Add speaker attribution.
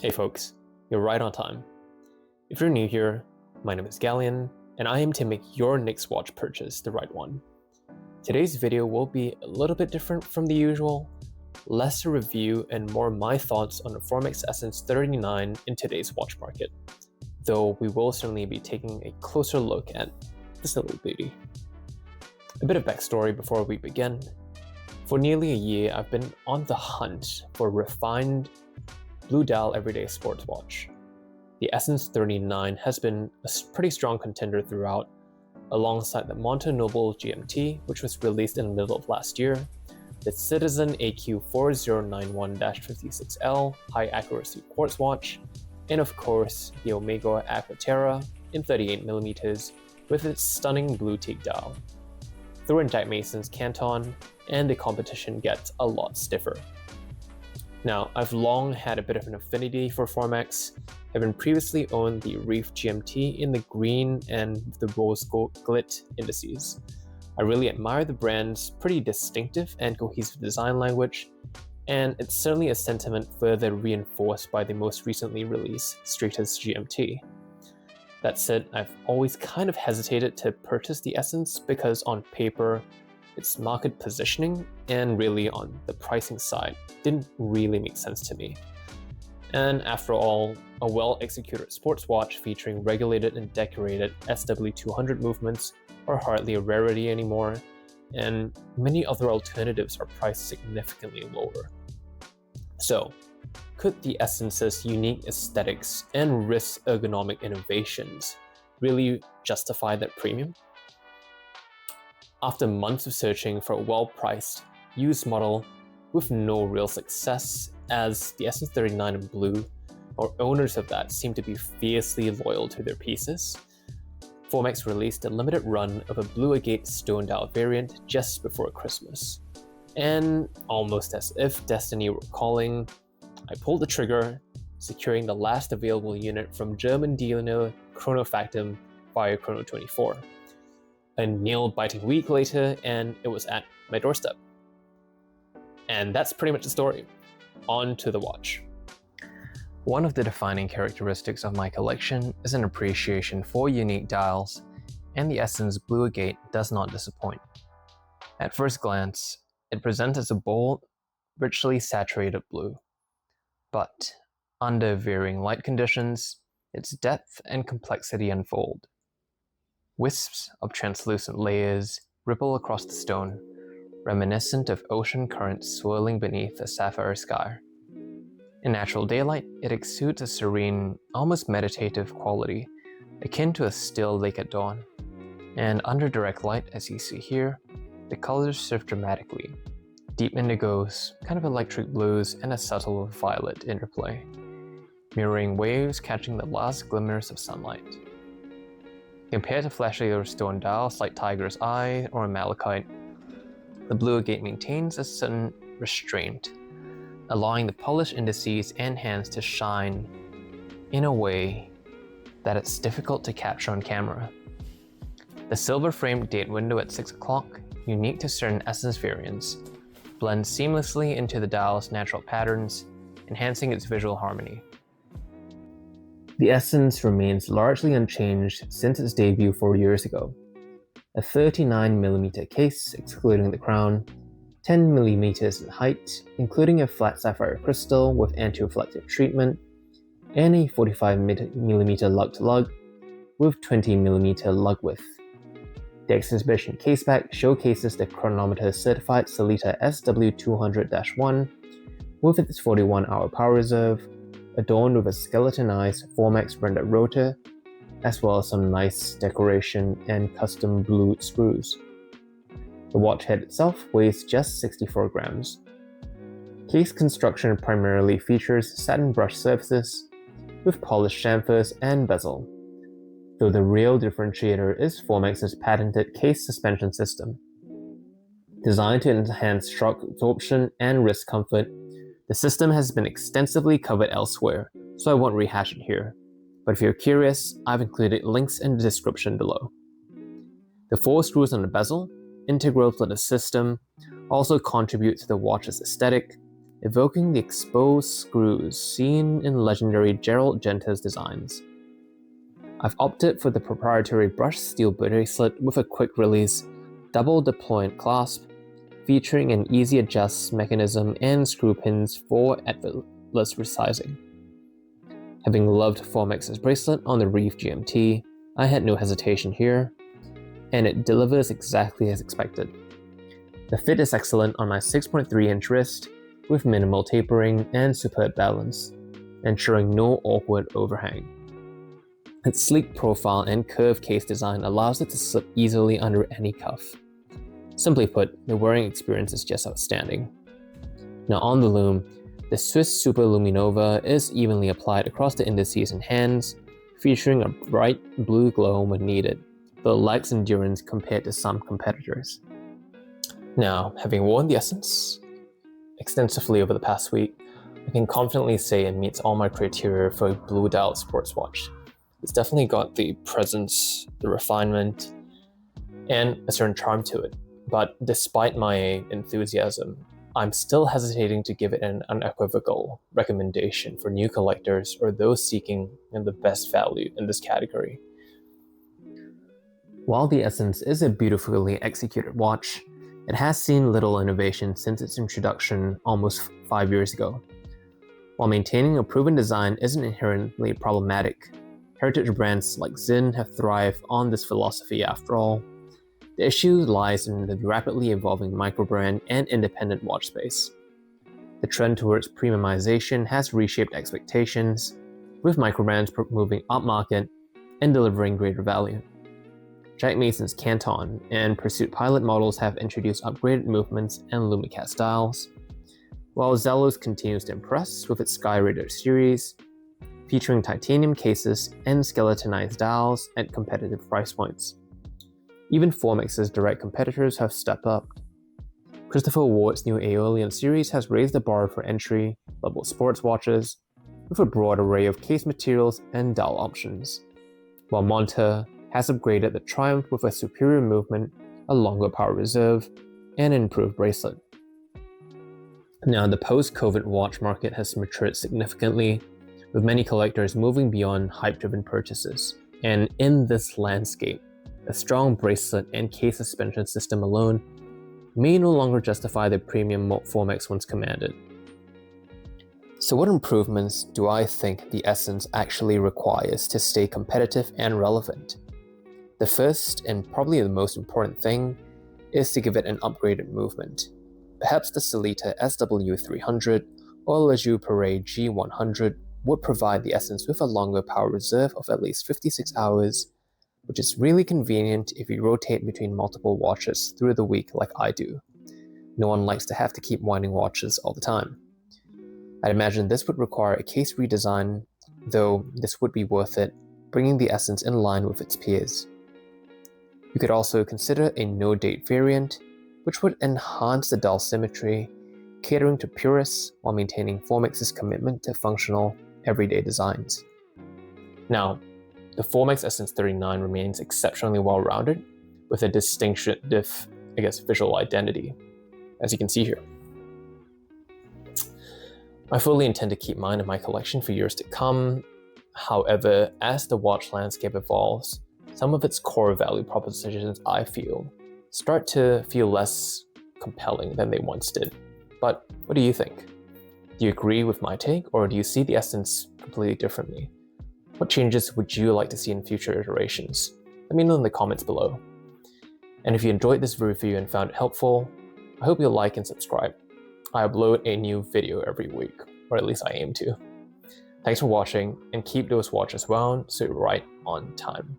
Speaker 1: Hey folks, you're right on time. If you're new here, my name is Galleon, and I aim to make your next watch purchase the right one. Today's video will be a little bit different from the usual, less a review and more my thoughts on the Formex Essence 39 in today's watch market, though we will certainly be taking a closer look at this little beauty. A bit of backstory before we begin. For nearly a year, I've been on the hunt for a refined blue dial everyday sports watch. The Essence 39 has been a pretty strong contender throughout, alongside the Monte Noble GMT, which was released in the middle of last year, the Citizen AQ 4091-56L high accuracy quartz watch, and of course the Omega Aquaterra in 38mm with its stunning blue teak dial. Throw in Jack Mason's Canton, and the competition gets a lot stiffer. Now, I've long had a bit of an affinity for Formex, having previously owned the Reef GMT in the green and the rose glit indices. I really admire the brand's pretty distinctive and cohesive design language, and it's certainly a sentiment further reinforced by the most recently released Stratus GMT. That said, I've always kind of hesitated to purchase the Essence because on paper, its market positioning and really on the pricing side didn't really make sense to me. And after all, a well-executed sports watch featuring regulated and decorated SW200 movements are hardly a rarity anymore, and many other alternatives are priced significantly lower. So, could the Essence's unique aesthetics and wrist ergonomic innovations really justify that premium? After months of searching for a well-priced, used model with no real success, as the Essence 39 in blue, or owners of that seem to be fiercely loyal to their pieces, Formex released a limited run of a Blue Agate stone dial variant just before Christmas. And almost as if destiny were calling, I pulled the trigger, securing the last available unit from German dealer Chronofactum via Chrono24. A nail-biting week later, and it was at my doorstep. And that's pretty much the story. On to the watch. One of the defining characteristics of my collection is an appreciation for unique dials, and the Essence Blue Agate does not disappoint. At first glance, it presents as a bold, richly saturated blue. But under varying light conditions, its depth and complexity unfold. Wisps of translucent layers ripple across the stone, reminiscent of ocean currents swirling beneath a sapphire sky. In natural daylight, it exudes a serene, almost meditative quality, akin to a still lake at dawn. And under direct light, as you see here, the colors shift dramatically. Deep indigos, kind of electric blues, and a subtle violet interplay, mirroring waves catching the last glimmers of sunlight. Compared to flashier stone dials like Tiger's Eye or Malachite, the Blue Agate maintains a certain restraint, allowing the polished indices and hands to shine in a way that it's difficult to capture on camera. The silver-framed date window at 6 o'clock, unique to certain Essence variants, blends seamlessly into the dial's natural patterns, enhancing its visual harmony. The Essence remains largely unchanged since its debut 4 years ago. A 39mm case, excluding the crown, 10mm in height, including a flat sapphire crystal with anti-reflective treatment, and a 45mm lug-to-lug with 20mm lug width. The exhibition caseback showcases the chronometer-certified Sellita SW200-1 with its 41-hour power reserve, adorned with a skeletonized Formex rendered rotor, as well as some nice decoration and custom blue screws. The watch head itself weighs just 64 grams. Case construction primarily features satin brush surfaces with polished chamfers and bezel, though the real differentiator is Formex's patented case suspension system. Designed to enhance shock absorption and wrist comfort, the system has been extensively covered elsewhere, so I won't rehash it here. But if you're curious, I've included links in the description below. The 4 screws on the bezel, integral to the system, also contribute to the watch's aesthetic, evoking the exposed screws seen in legendary Gerald Genta's designs. I've opted for the proprietary brushed steel bracelet with a quick release, double deployment clasp, featuring an easy adjust mechanism and screw pins for effortless resizing. Having loved Formex's bracelet on the Reef GMT, I had no hesitation here, and it delivers exactly as expected. The fit is excellent on my 6.3-inch wrist, with minimal tapering and superb balance, ensuring no awkward overhang. Its sleek profile and curved case design allows it to slip easily under any cuff. Simply put, the wearing experience is just outstanding. Now on the Lume, the Swiss Super Luminova is evenly applied across the indices and hands, featuring a bright blue glow when needed, but lacks endurance compared to some competitors. Now, having worn the Essence extensively over the past week, I can confidently say it meets all my criteria for a blue dialed sports watch. It's definitely got the presence, the refinement, and a certain charm to it. But despite my enthusiasm, I'm still hesitating to give it an unequivocal recommendation for new collectors or those seeking the best value in this category. While the Essence is a beautifully executed watch, it has seen little innovation since its introduction almost 5 years ago. While maintaining a proven design isn't inherently problematic, heritage brands like Zinn have thrived on this philosophy after all. The issue lies in the rapidly evolving microbrand and independent watch space. The trend towards premiumization has reshaped expectations, with microbrands moving upmarket and delivering greater value. Jack Mason's Canton and Pursuit Pilot models have introduced upgraded movements and Lumicat styles, while Zellos continues to impress with its Skyraider series, featuring titanium cases and skeletonized dials at competitive price points. Even Formex's direct competitors have stepped up. Christopher Ward's new Aeolian series has raised the bar for entry-level sports watches with a broad array of case materials and dial options, while Monta has upgraded the Triumph with a superior movement, a longer power reserve, and an improved bracelet. Now, the post-COVID watch market has matured significantly, with many collectors moving beyond hype-driven purchases. And in this landscape, a strong bracelet and case suspension system alone may no longer justify the premium Formex once commanded. So what improvements do I think the Essence actually requires to stay competitive and relevant? The first, and probably the most important thing, is to give it an upgraded movement. Perhaps the Sellita SW300 or Le Jour Parade G100 would provide the Essence with a longer power reserve of at least 56 hours, which is really convenient if you rotate between multiple watches through the week like I do. No one likes to have to keep winding watches all the time. I'd imagine this would require a case redesign, though this would be worth it, bringing the Essence in line with its peers. You could also consider a no-date variant, which would enhance the dial symmetry, catering to purists while maintaining Formex's commitment to functional, everyday designs. Now, the Formex Essence 39 remains exceptionally well-rounded, with a distinctive, visual identity, as you can see here. I fully intend to keep mine in my collection for years to come. However, as the watch landscape evolves, some of its core value propositions, I feel, start to feel less compelling than they once did. But what do you think? Do you agree with my take, or do you see the Essence completely differently? What changes would you like to see in future iterations? Let me know in the comments below. And if you enjoyed this review and found it helpful, I hope you'll like and subscribe. I upload a new video every week, or at least I aim to. Thanks for watching, and keep those watches wound so you're right on time.